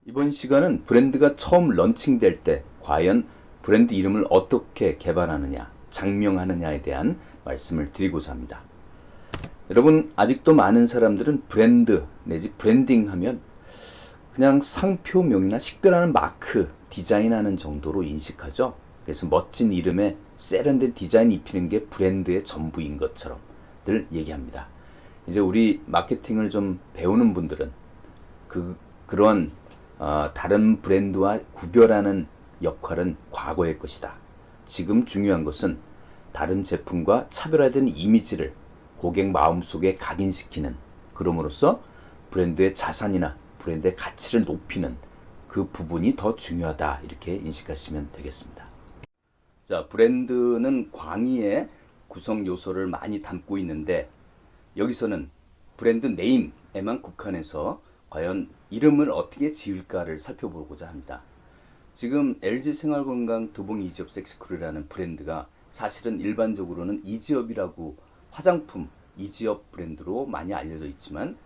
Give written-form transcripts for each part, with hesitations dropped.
이번 시간은 브랜드가 처음 런칭될 때 과연 브랜드 이름을 어떻게 개발하느냐, 장명하느냐에 대한 말씀을 드리고자 합니다. 여러분, 아직도 많은 사람들은 브랜드 내지 브랜딩 하면 그냥 상표명이나 식별하는 마크, 디자인하는 정도로 인식하죠. 그래서 멋진 이름에 세련된 디자인 입히는 게 브랜드의 전부인 것처럼 늘 얘기합니다. 이제 우리 마케팅을 좀 배우는 분들은 그런 다른 브랜드와 구별하는 역할은 과거의 것이다. 지금 중요한 것은 다른 제품과 차별화된 이미지를 고객 마음속에 각인시키는, 그럼으로써 브랜드의 자산이나 브랜드의 가치를 높이는 그 부분이 더 중요하다, 이렇게 인식하시면 되겠습니다. 자, 브랜드는 광의의 구성 요소를 많이 담고 있는데, 여기서는 브랜드 네임에만 국한해서 과연 이름을 어떻게 지을까를 살펴보고자 합니다. 지금 LG 생활건강 두봉 이지업 섹시쿨이라는 브랜드가 사실은 일반적으로는 이지업이라고, 화장품 이지업 브랜드로 많이 알려져 있지만,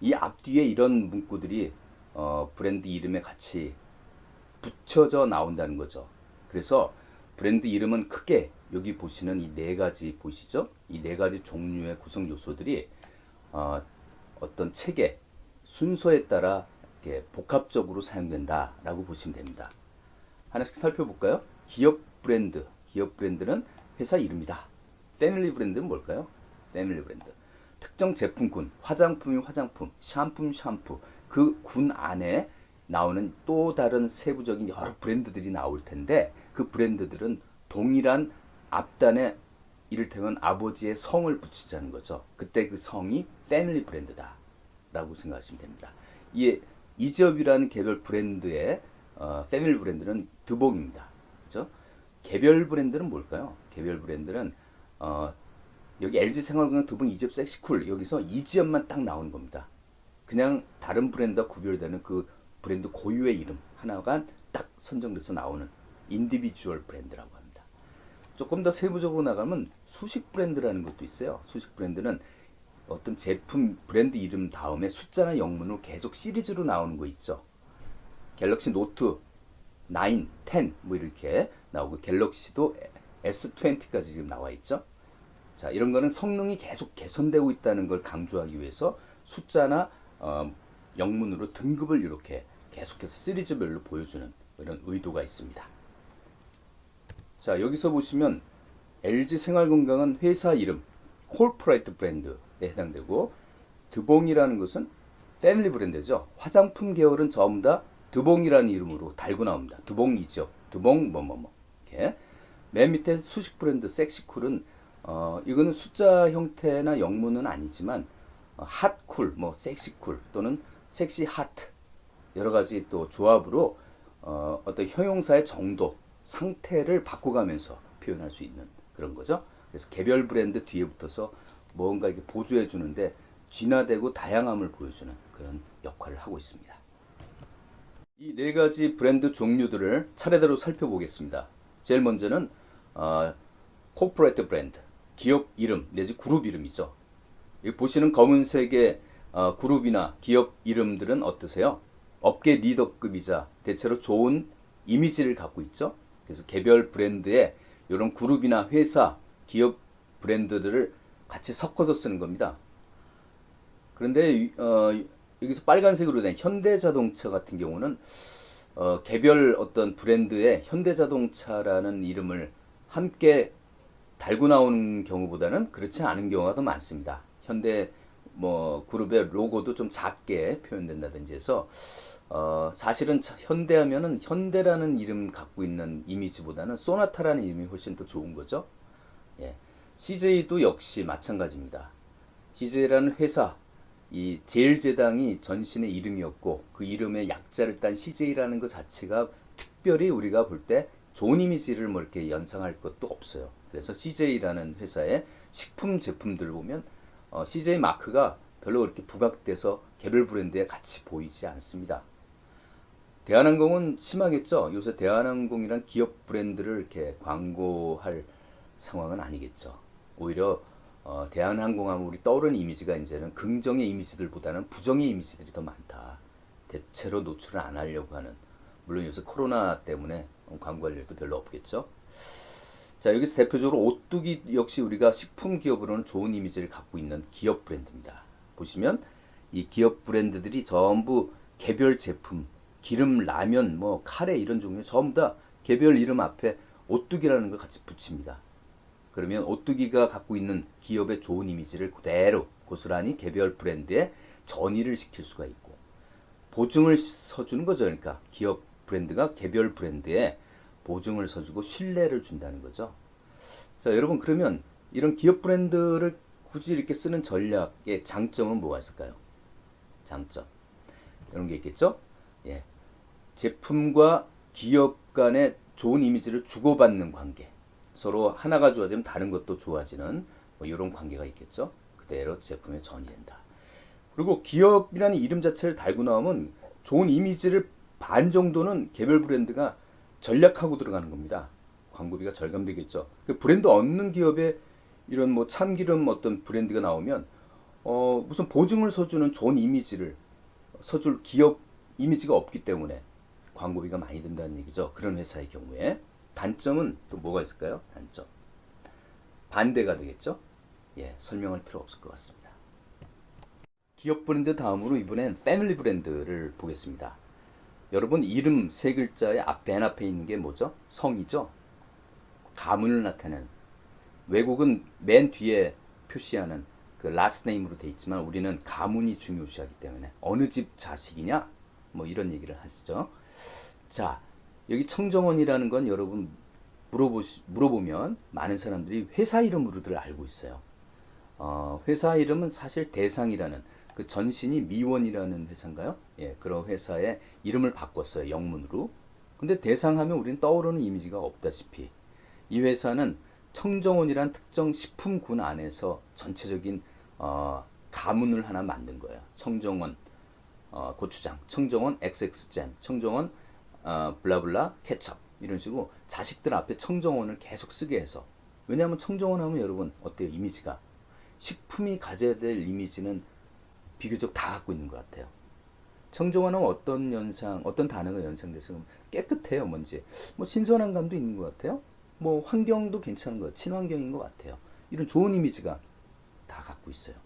이 앞뒤에 이런 문구들이 브랜드 이름에 같이 붙여져 나온다는 거죠. 그래서 브랜드 이름은 크게 여기 보시는 이 네 가지 보시죠? 이 네 가지 종류의 구성 요소들이 어떤 체계, 순서에 따라 이렇게 복합적으로 사용된다라고 보시면 됩니다. 하나씩 살펴볼까요? 기업 브랜드. 기업 브랜드는 회사 이름이다. 패밀리 브랜드는 뭘까요? 패밀리 브랜드. 특정 제품군, 화장품이 화장품, 샴푸, 그 군 안에 나오는 또 다른 세부적인 여러 브랜드들이 나올 텐데, 그 브랜드들은 동일한 앞단에 이를테면 아버지의 성을 붙이자는 거죠. 그때 그 성이 패밀리 브랜드다 라고 생각하시면 됩니다. 이 이지업이라는 개별 브랜드의 패밀리 브랜드는 드봉입니다. 그죠? 개별 브랜드는 뭘까요? 개별 브랜드는 여기 LG 생활건강 드봉 이지업 섹시쿨, 여기서 이지업만 딱 나오는 겁니다. 그냥 다른 브랜드와 구별되는 그 브랜드 고유의 이름 하나가 딱 선정돼서 나오는 인디비주얼 브랜드라고 합니다. 조금 더 세부적으로 나가면 수식 브랜드라는 것도 있어요. 수식 브랜드는 어떤 제품 브랜드 이름 다음에 숫자나 영문으로 계속 시리즈로 나오는 거 있죠. 갤럭시 노트 9, 10 뭐 이렇게 나오고, 갤럭시도 S20까지 지금 나와 있죠. 자, 이런 거는 성능이 계속 개선되고 있다는 걸 강조하기 위해서 숫자나 영문으로 등급을 이렇게 계속해서 시리즈별로 보여주는 이런 의도가 있습니다. 자, 여기서 보시면 LG 생활건강은 회사 이름, 콜포레이트 브랜드에 해당되고, 드봉이라는 것은 패밀리 브랜드죠. 화장품 계열은 전부 다 드봉이라는 이름으로 달고 나옵니다. 드봉이죠. 드봉 뭐뭐뭐. 이렇게. 맨 밑에 수식 브랜드 섹시쿨은 이거는 숫자 형태나 영문은 아니지만 핫쿨, 뭐 섹시쿨 또는 섹시 하트, 여러 가지 또 조합으로 어떤 형용사의 정도, 상태를 바꿔가면서 표현할 수 있는 그런 거죠. 그래서 개별 브랜드 뒤에 붙어서 뭔가 이렇게 보조해 주는데 진화되고 다양함을 보여주는 그런 역할을 하고 있습니다. 이 네 가지 브랜드 종류들을 차례대로 살펴보겠습니다. 제일 먼저는 코퍼레이트 브랜드, 기업 이름 내지 그룹 이름이죠. 여기 보시는 검은색의 그룹이나 기업 이름들은 어떠세요? 업계 리더급이자 대체로 좋은 이미지를 갖고 있죠. 그래서 개별 브랜드에 이런 그룹이나 회사, 기업 브랜드들을 같이 섞어서 쓰는 겁니다. 그런데 여기서 빨간색으로 된 현대자동차 같은 경우는 개별 어떤 브랜드에 현대자동차라는 이름을 함께 달고 나오는 경우보다는 그렇지 않은 경우가 더 많습니다. 현대 뭐 그룹의 로고도 좀 작게 표현된다든지 해서 사실은 현대하면은 현대라는 이름 갖고 있는 이미지보다는 소나타라는 이름이 훨씬 더 좋은 거죠. 예. CJ도 역시 마찬가지입니다. CJ라는 회사, 이 제일제당이 전신의 이름이었고, 그 이름의 약자를 딴 CJ라는 것 자체가 특별히 우리가 볼 때 좋은 이미지를 뭐 이렇게 연상할 것도 없어요. 그래서 CJ라는 회사의 식품 제품들 보면 CJ 마크가 별로 그렇게 부각돼서 개별 브랜드에 같이 보이지 않습니다. 대한항공은 심하겠죠. 요새 대한항공이란 기업 브랜드를 이렇게 광고할 상황은 아니겠죠. 오히려 대한항공하면 우리 떠오르는 이미지가 이제는 긍정의 이미지들보다는 부정의 이미지들이 더 많다. 대체로 노출을 안 하려고 하는, 물론 요새 코로나 때문에 광고할 일도 별로 없겠죠. 자, 여기서 대표적으로 오뚜기 역시 우리가 식품 기업으로는 좋은 이미지를 갖고 있는 기업 브랜드입니다. 보시면 이 기업 브랜드들이 전부 개별 제품, 기름, 라면, 뭐 카레 이런 종류 전부 다 개별 이름 앞에 오뚜기라는 걸 같이 붙입니다. 그러면 오뚜기가 갖고 있는 기업의 좋은 이미지를 그대로 고스란히 개별 브랜드에 전이를 시킬 수가 있고, 보증을 서주는 거죠. 그러니까 기업 브랜드가 개별 브랜드에 보증을 서주고 신뢰를 준다는 거죠. 자, 여러분, 그러면 이런 기업 브랜드를 굳이 이렇게 쓰는 전략의 장점은 뭐가 있을까요? 장점. 이런 게 있겠죠? 예. 제품과 기업 간의 좋은 이미지를 주고받는 관계. 서로 하나가 좋아지면 다른 것도 좋아지는 뭐 이런 관계가 있겠죠? 그대로 제품에 전이된다. 그리고 기업이라는 이름 자체를 달고 나오면 좋은 이미지를 반 정도는 개별 브랜드가 전략하고 들어가는 겁니다. 광고비가 절감되겠죠. 그 브랜드 얻는 기업에 이런 뭐 참기름 어떤 브랜드가 나오면 무슨 보증을 서주는 좋은 이미지를 서줄 기업 이미지가 없기 때문에 광고비가 많이 든다는 얘기죠. 그런 회사의 경우에. 단점은 또 뭐가 있을까요? 단점. 반대가 되겠죠? 예, 설명할 필요 없을 것 같습니다. 기업 브랜드 다음으로 이번엔 패밀리 브랜드를 보겠습니다. 여러분, 이름 세 글자의 맨 앞에 있는 게 뭐죠? 성이죠? 가문을 나타내는. 외국은 맨 뒤에 표시하는 그 last name으로 돼 있지만 우리는 가문이 중요시하기 때문에 어느 집 자식이냐? 뭐 이런 얘기를 하시죠. 자, 여기 청정원이라는 건 여러분 물어보면 많은 사람들이 회사 이름으로들 알고 있어요. 회사 이름은 사실 대상이라는 그 전신이 미원이라는 회사인가요? 예, 그런 회사의 이름을 바꿨어요. 영문으로. 근데 대상하면 우리는 떠오르는 이미지가 없다시피 이 회사는 청정원이란 특정 식품군 안에서 전체적인 가문을 하나 만든 거예요. 청정원 고추장, 청정원 XX잼, 청정원 블라블라 케첩 이런 식으로 자식들 앞에 청정원을 계속 쓰게 해서. 왜냐하면 청정원 하면 여러분 어때요? 이미지가 식품이 가져야 될 이미지는 비교적 다 갖고 있는 것 같아요. 청정원은 어떤 연상, 어떤 단어가 연상돼서 깨끗해요, 뭔지. 뭐 신선한 감도 있는 것 같아요. 뭐 환경도 괜찮은 것, 친환경인 것 같아요. 이런 좋은 이미지가 다 갖고 있어요.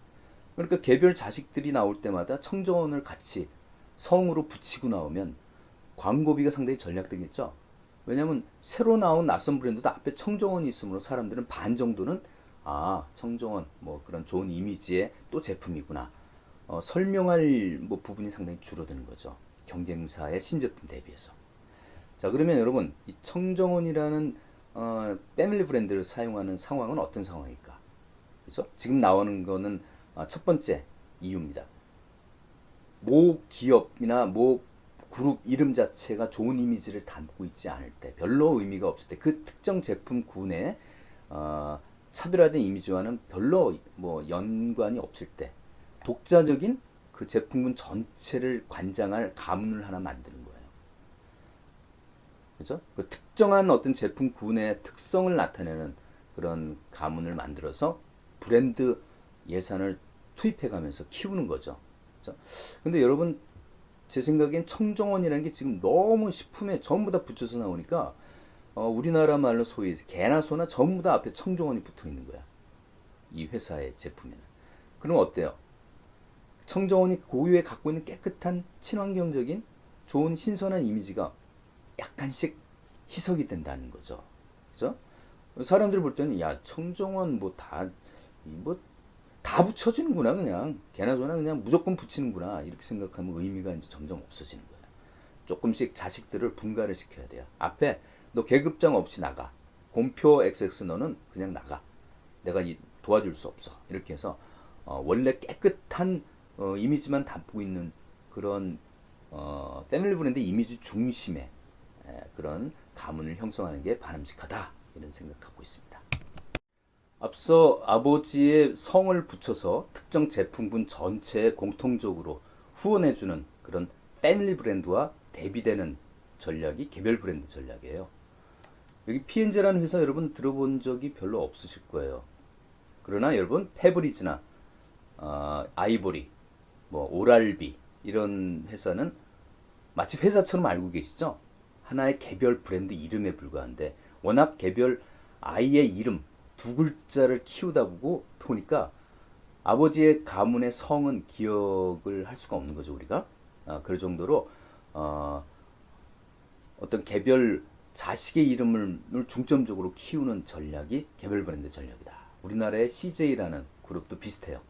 그러니까 개별 자식들이 나올 때마다 청정원을 같이 성으로 붙이고 나오면 광고비가 상당히 전략되겠죠. 왜냐하면 새로 나온 낯선 브랜드도 앞에 청정원이 있으므로 사람들은 반 정도는 청정원 뭐 그런 좋은 이미지의 또 제품이구나. 설명할 뭐 부분이 상당히 줄어드는 거죠. 경쟁사의 신제품 대비해서. 자, 그러면 여러분 이 청정원이라는 패밀리 브랜드를 사용하는 상황은 어떤 상황일까? 그렇죠? 지금 나오는 거는 첫 번째 이유입니다. 모 기업이나 모 그룹 이름 자체가 좋은 이미지를 담고 있지 않을 때, 별로 의미가 없을 때, 그 특정 제품군의 차별화된 이미지와는 별로 뭐 연관이 없을 때, 독자적인 그 제품군 전체를 관장할 가문을 하나 만드는 거예요. 그죠? 그 특정한 어떤 제품군의 특성을 나타내는 그런 가문을 만들어서 브랜드 예산을 투입해가면서 키우는 거죠. 그죠? 근데 여러분, 제 생각엔 청정원이라는 게 지금 너무 식품에 전부 다 붙여서 나오니까 우리나라 말로 소위 개나 소나 전부 다 앞에 청정원이 붙어 있는 거야. 이 회사의 제품에는. 그럼 어때요? 청정원이 고유에 갖고 있는 깨끗한 친환경적인 좋은 신선한 이미지가 약간씩 희석이 된다는 거죠. 그죠? 사람들이 볼 때는 야, 청정원 다 붙여지는구나. 그냥 개나 소나 그냥 무조건 붙이는구나 이렇게 생각하면 의미가 이제 점점 없어지는 거예요. 조금씩 자식들을 분가를 시켜야 돼요. 앞에 너 계급장 없이 나가. 곰표 XX 너는 그냥 나가. 내가 도와줄 수 없어. 이렇게 해서 원래 깨끗한 이미지만 담고 있는 그런 패밀리 브랜드 이미지 중심의 그런 가문을 형성하는 게 바람직하다 이런 생각하고 있습니다. 앞서 아버지의 성을 붙여서 특정 제품군 전체에 공통적으로 후원해주는 그런 패밀리 브랜드와 대비되는 전략이 개별 브랜드 전략이에요. 여기 P&G라는 회사 여러분 들어본 적이 별로 없으실 거예요. 그러나 여러분 페브리즈나 아이보리, 뭐 오랄비 이런 회사는 마치 회사처럼 알고 계시죠? 하나의 개별 브랜드 이름에 불과한데 워낙 개별 아이의 이름 두 글자를 키우다 보니까 아버지의 가문의 성은 기억을 할 수가 없는 거죠, 우리가. 그럴 정도로 어떤 개별 자식의 이름을 중점적으로 키우는 전략이 개별 브랜드 전략이다. 우리나라의 CJ라는 그룹도 비슷해요.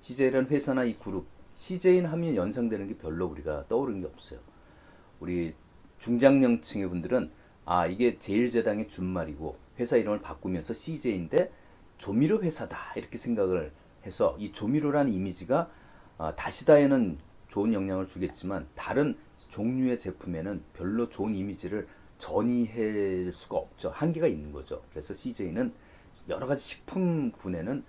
CJ라는 회사나 이 그룹, CJ는 하면 연상되는 게 별로 우리가 떠오르는 게 없어요. 우리 중장년층의 분들은 이게 제일제당의 준말이고 회사 이름을 바꾸면서 CJ인데 조미료 회사다 이렇게 생각을 해서 이 조미료라는 이미지가 다시다에는 좋은 영향을 주겠지만 다른 종류의 제품에는 별로 좋은 이미지를 전이할 수가 없죠. 한계가 있는 거죠. 그래서 CJ는 여러 가지 식품군에는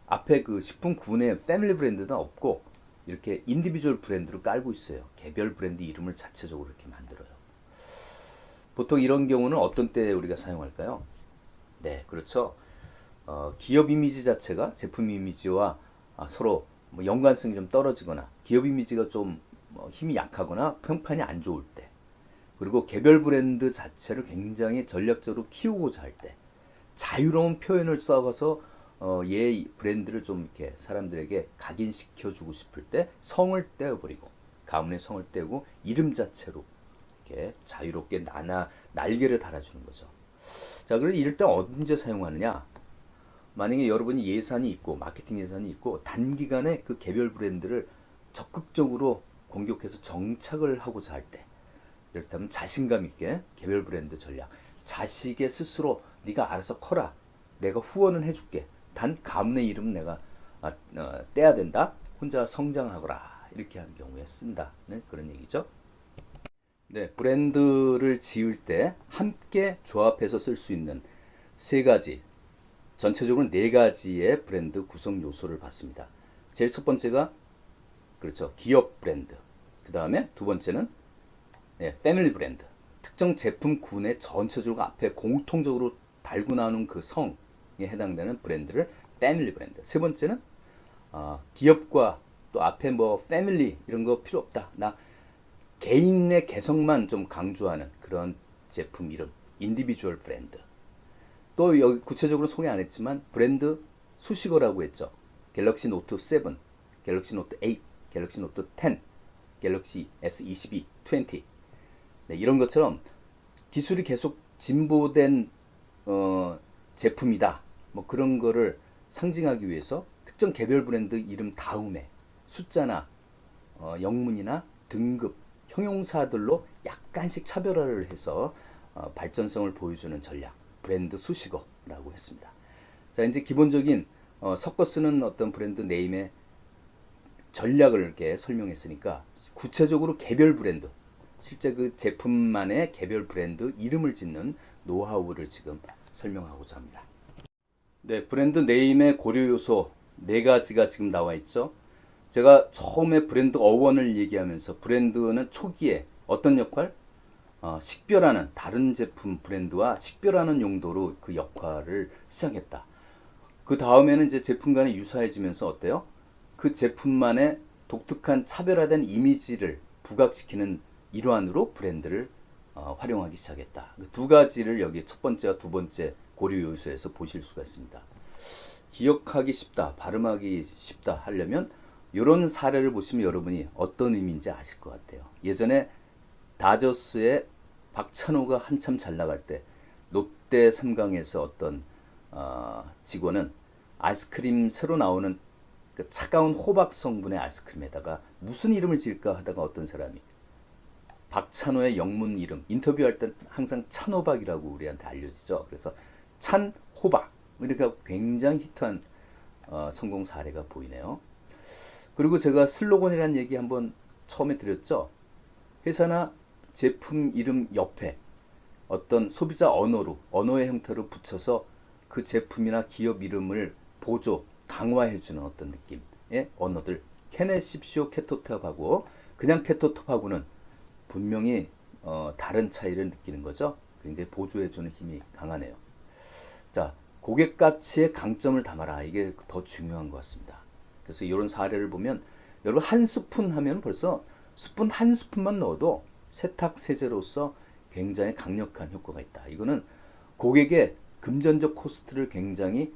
앞에 그 식품군에 패밀리 브랜드는 없고 이렇게 인디비주얼 브랜드로 깔고 있어요. 개별 브랜드 이름을 자체적으로 이렇게 만들어요. 보통 이런 경우는 어떤 때 우리가 사용할까요? 네, 그렇죠. 기업 이미지 자체가 제품 이미지와 서로 뭐 연관성이 좀 떨어지거나 기업 이미지가 좀 힘이 약하거나 평판이 안 좋을 때, 그리고 개별 브랜드 자체를 굉장히 전략적으로 키우고자 할 때, 자유로운 표현을 써서 얘 브랜드를 좀 이렇게 사람들에게 각인시켜주고 싶을 때 성을 떼어버리고 가문의 성을 떼고 이름 자체로 이렇게 자유롭게 날개를 달아주는 거죠. 자, 그럼 이럴 때 언제 사용하느냐? 만약에 여러분이 예산이 있고 마케팅 예산이 있고 단기간에 그 개별 브랜드를 적극적으로 공격해서 정착을 하고자 할 때, 이렇다면 자신감 있게 개별 브랜드 전략, 자식의 스스로 네가 알아서 커라, 내가 후원은 해줄게, 단 가문의 이름은 내가 떼야 된다, 혼자 성장하거라, 이렇게 하는 경우에 쓴다는 그런 얘기죠. 네, 브랜드를 지을 때 함께 조합해서 쓸 수 있는 세 가지, 전체적으로 네 가지의 브랜드 구성 요소를 봤습니다. 제일 첫 번째가 그렇죠, 기업 브랜드. 그 다음에 두 번째는 패밀리 브랜드. 특정 제품군의 전체적으로 앞에 공통적으로 달고 나오는 그 성에 해당되는 브랜드를 패밀리 브랜드. 세 번째는 기업과 또 앞에 뭐 패밀리 이런 거 필요 없다, 나 개인의 개성만 좀 강조하는 그런 제품 이름, 인디비주얼 브랜드. 또 여기 구체적으로 소개 안 했지만 브랜드 수식어라고 했죠. 갤럭시 노트 7, 갤럭시 노트 8, 갤럭시 노트 10, 갤럭시 S22, 20. 네, 이런 것처럼 기술이 계속 진보된 제품이다, 뭐 그런 거를 상징하기 위해서 특정 개별 브랜드 이름 다음에 숫자나 영문이나 등급, 형용사들로 약간씩 차별화를 해서 발전성을 보여주는 전략, 브랜드 수식어라고 했습니다. 자, 이제 기본적인 섞어 쓰는 어떤 브랜드 네임의 전략을 이렇게 설명했으니까 구체적으로 개별 브랜드, 실제 그 제품만의 개별 브랜드 이름을 짓는 노하우를 지금 설명하고자 합니다. 네, 브랜드 네임의 고려 요소 네 가지가 지금 나와 있죠. 제가 처음에 브랜드 어원을 얘기하면서 브랜드는 초기에 어떤 역할? 식별하는, 다른 제품 브랜드와 식별하는 용도로 그 역할을 시작했다. 그 다음에는 이제 제품 간에 유사해지면서 어때요? 그 제품만의 독특한 차별화된 이미지를 부각시키는 일환으로 브랜드를 활용하기 시작했다. 두 가지를 여기 첫 번째와 두 번째 고려 요소에서 보실 수가 있습니다. 기억하기 쉽다, 발음하기 쉽다 하려면 이런 사례를 보시면 여러분이 어떤 의미인지 아실 것 같아요. 예전에 다저스의 박찬호가 한참 잘 나갈 때 롯데 3강에서 어떤 직원은 아이스크림 새로 나오는 그 차가운 호박 성분의 아이스크림에다가 무슨 이름을 지을까 하다가 어떤 사람이 박찬호의 영문 이름, 인터뷰할 때 항상 찬호박이라고 우리한테 알려지죠. 그래서 찬호박, 그러니까 굉장히 히트한 성공 사례가 보이네요. 그리고 제가 슬로건이라는 얘기 한번 처음에 드렸죠. 회사나 제품 이름 옆에 어떤 소비자 언어로, 언어의 형태로 붙여서 그 제품이나 기업 이름을 보조, 강화해주는 어떤 느낌의 언어들. 캐네십시오 케토탑하고 그냥 케토탑하고는 분명히 다른 차이를 느끼는 거죠. 굉장히 보조해주는 힘이 강하네요. 자, 고객 가치의 강점을 담아라. 이게 더 중요한 것 같습니다. 그래서 이런 사례를 보면 여러분 한 스푼 하면 벌써 스푼 한 스푼만 넣어도 세탁 세제로서 굉장히 강력한 효과가 있다. 이거는 고객의 금전적 코스트를 굉장히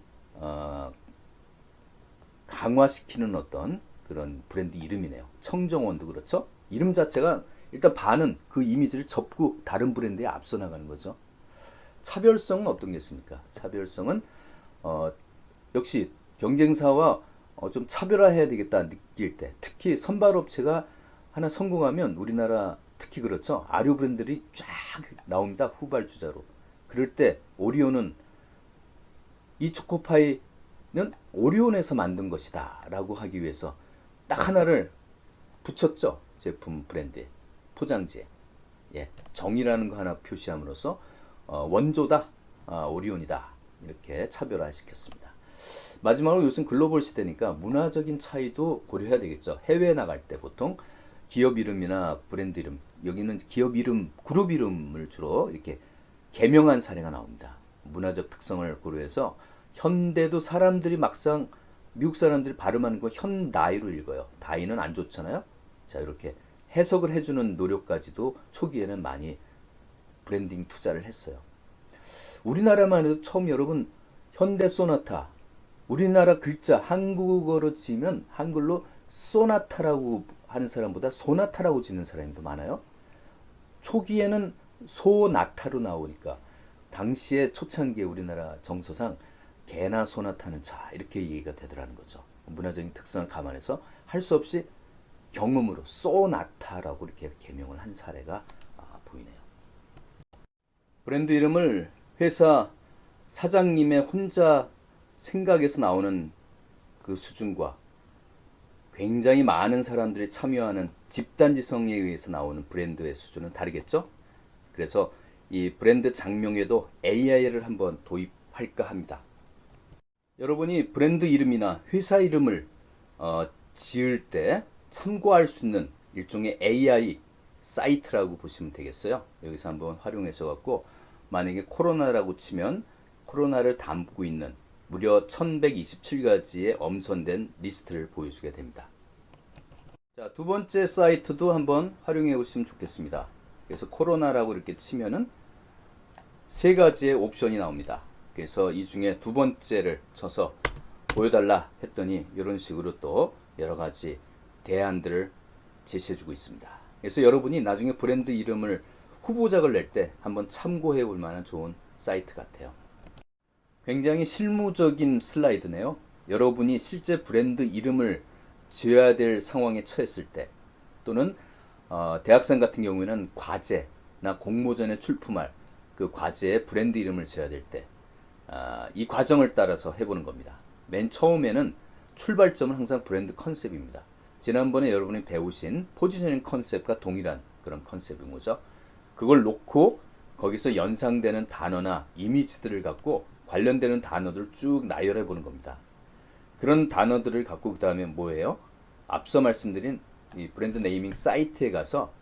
강화시키는 어떤 그런 브랜드 이름이네요. 청정원도 그렇죠. 이름 자체가 일단 반은 그 이미지를 접고 다른 브랜드에 앞서 나가는 거죠. 차별성은 어떤 게 있습니까? 차별성은 역시 경쟁사와 좀 차별화해야 되겠다 느낄 때, 특히 선발업체가 하나 성공하면 우리나라 특히 그렇죠. 아류 브랜드들이 쫙 나옵니다. 후발주자로. 그럴 때 오리온은 이 초코파이는 오리온에서 만든 것이다 라고 하기 위해서 딱 하나를 붙였죠. 제품 브랜드에, 포장지에. 예, 정이라는 거 하나 표시함으로써 원조다, 오리온이다 이렇게 차별화시켰습니다. 마지막으로 요즘 글로벌 시대니까 문화적인 차이도 고려해야 되겠죠. 해외에 나갈 때 보통 기업 이름이나 브랜드 이름, 여기는 기업 이름, 그룹 이름을 주로 이렇게 개명한 사례가 나옵니다. 문화적 특성을 고려해서 현대도 사람들이 막상 미국 사람들이 발음하는 거 현다이로 읽어요. 다이는 안 좋잖아요. 자, 이렇게 해석을 해주는 노력까지도 초기에는 많이 브랜딩 투자를 했어요. 우리나라만 해도 처음 여러분 현대 소나타, 우리나라 글자 한국어로 지면 한글로 소나타라고 하는 사람보다 소나타라고 짓는 사람이 더 많아요. 초기에는 소나타로 나오니까 당시에 초창기에 우리나라 정서상 개나 소나타는 자 이렇게 얘기가 되더라는 거죠. 문화적인 특성을 감안해서 할 수 없이 경음으로 소나타라고 이렇게 개명을 한 사례가 보이네요. 브랜드 이름을 회사 사장님의 혼자 생각에서 나오는 그 수준과 굉장히 많은 사람들이 참여하는 집단지성에 의해서 나오는 브랜드의 수준은 다르겠죠? 그래서 이 브랜드 장명에도 AI를 한번 도입할까 합니다. 여러분이 브랜드 이름이나 회사 이름을 지을 때 참고할 수 있는 일종의 AI 사이트라고 보시면 되겠어요. 여기서 한번 활용해서 갖고 만약에 코로나라고 치면 코로나를 담고 있는 무려 1127가지의 엄선된 리스트를 보여주게 됩니다. 자, 두 번째 사이트도 한번 활용해 보시면 좋겠습니다. 그래서 코로나라고 이렇게 치면은 세 가지의 옵션이 나옵니다. 그래서 이 중에 두 번째를 쳐서 보여달라 했더니 이런 식으로 또 여러 가지 대안들을 제시해 주고 있습니다. 그래서 여러분이 나중에 브랜드 이름을 후보작을 낼 때 한번 참고해 볼 만한 좋은 사이트 같아요. 굉장히 실무적인 슬라이드네요. 여러분이 실제 브랜드 이름을 지어야 될 상황에 처했을 때 또는 대학생 같은 경우에는 과제나 공모전에 출품할 그 과제의 브랜드 이름을 지어야 될 때 이 과정을 따라서 해보는 겁니다. 맨 처음에는 출발점은 항상 브랜드 컨셉입니다. 지난번에 여러분이 배우신 포지셔닝 컨셉과 동일한 그런 컨셉인 거죠. 그걸 놓고 거기서 연상되는 단어나 이미지들을 갖고 관련되는 단어들을 쭉 나열해 보는 겁니다. 그런 단어들을 갖고 그 다음에 뭐예요? 앞서 말씀드린 이 브랜드 네이밍 사이트에 가서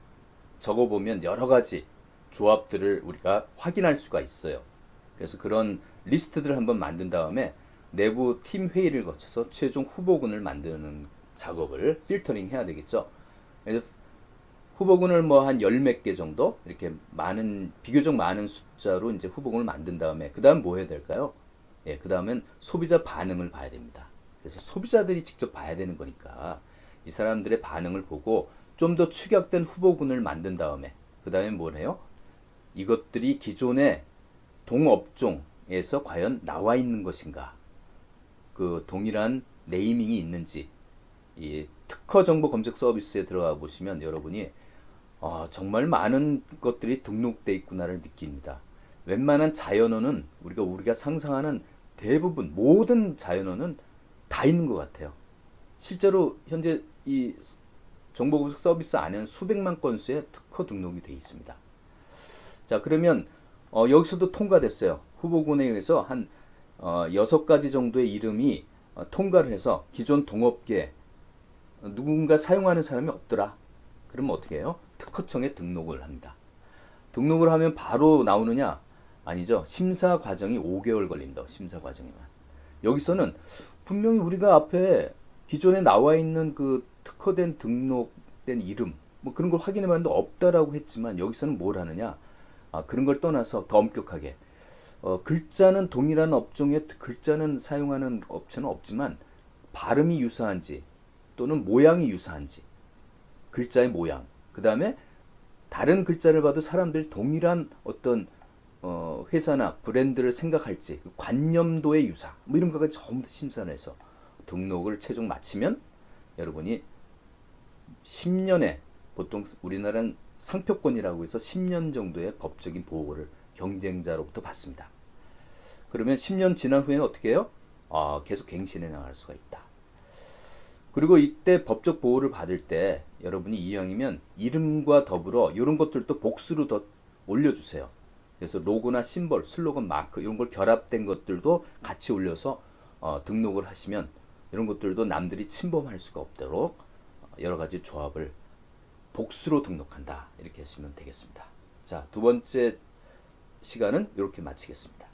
적어보면 여러 가지 조합들을 우리가 확인할 수가 있어요. 그래서 그런 리스트들을 한번 만든 다음에 내부 팀 회의를 거쳐서 최종 후보군을 만드는 작업을 필터링 해야 되겠죠. 그래서 후보군을 뭐 한 열 몇 개 정도 이렇게 많은 비교적 많은 숫자로 이제 후보군을 만든 다음에 그 다음 뭐 해야 될까요? 예, 그 다음엔 소비자 반응을 봐야 됩니다. 그래서 소비자들이 직접 봐야 되는 거니까 이 사람들의 반응을 보고 좀 더 축약된 후보군을 만든 다음에 그 다음에 뭘 해요? 이것들이 기존의 동업종에서 과연 나와 있는 것인가? 그 동일한 네이밍이 있는지 이 특허 정보 검색 서비스에 들어가 보시면 여러분이 정말 많은 것들이 등록돼 있구나를 느낍니다. 웬만한 자연어는 우리가 상상하는 대부분 모든 자연어는 다 있는 것 같아요. 실제로 현재 이 정보 검색 서비스 안에는 수백만 건수의 특허 등록이 돼 있습니다. 자, 그러면 여기서도 통과됐어요. 후보군에 의해서 한 6가지 정도의 이름이 통과를 해서 기존 동업계 누군가 사용하는 사람이 없더라. 그러면 어떻게 해요? 특허청에 등록을 합니다. 등록을 하면 바로 나오느냐? 아니죠. 심사 과정이 5개월 걸린다. 심사 과정에만. 여기서는 분명히 우리가 앞에 기존에 나와 있는 그 특허된 등록된 이름 뭐 그런 걸 확인해 봤는데 없다라고 했지만 여기서는 뭘 하느냐? 그런 걸 떠나서 더 엄격하게 글자는 동일한 업종의 글자는 사용하는 업체는 없지만 발음이 유사한지 또는 모양이 유사한지 글자의 모양 그 다음에 다른 글자를 봐도 사람들이 동일한 어떤 회사나 브랜드를 생각할지 관념도의 유사 뭐 이런 것까지 전부 다 심사를 해서 등록을 최종 마치면 여러분이 10년에 보통 우리나라는 상표권이라고 해서 10년 정도의 법적인 보호를 경쟁자로부터 받습니다. 그러면 10년 지난 후에는 어떻게 해요? 계속 갱신해 나갈 수가 있다. 그리고 이때 법적 보호를 받을 때 여러분이 이왕이면 이름과 더불어 이런 것들도 복수로 더 올려주세요. 그래서 로고나 심볼, 슬로건, 마크 이런 걸 결합된 것들도 같이 올려서 등록을 하시면 이런 것들도 남들이 침범할 수가 없도록 여러 가지 조합을 복수로 등록한다. 이렇게 하시면 되겠습니다. 자, 두 번째 시간은 이렇게 마치겠습니다.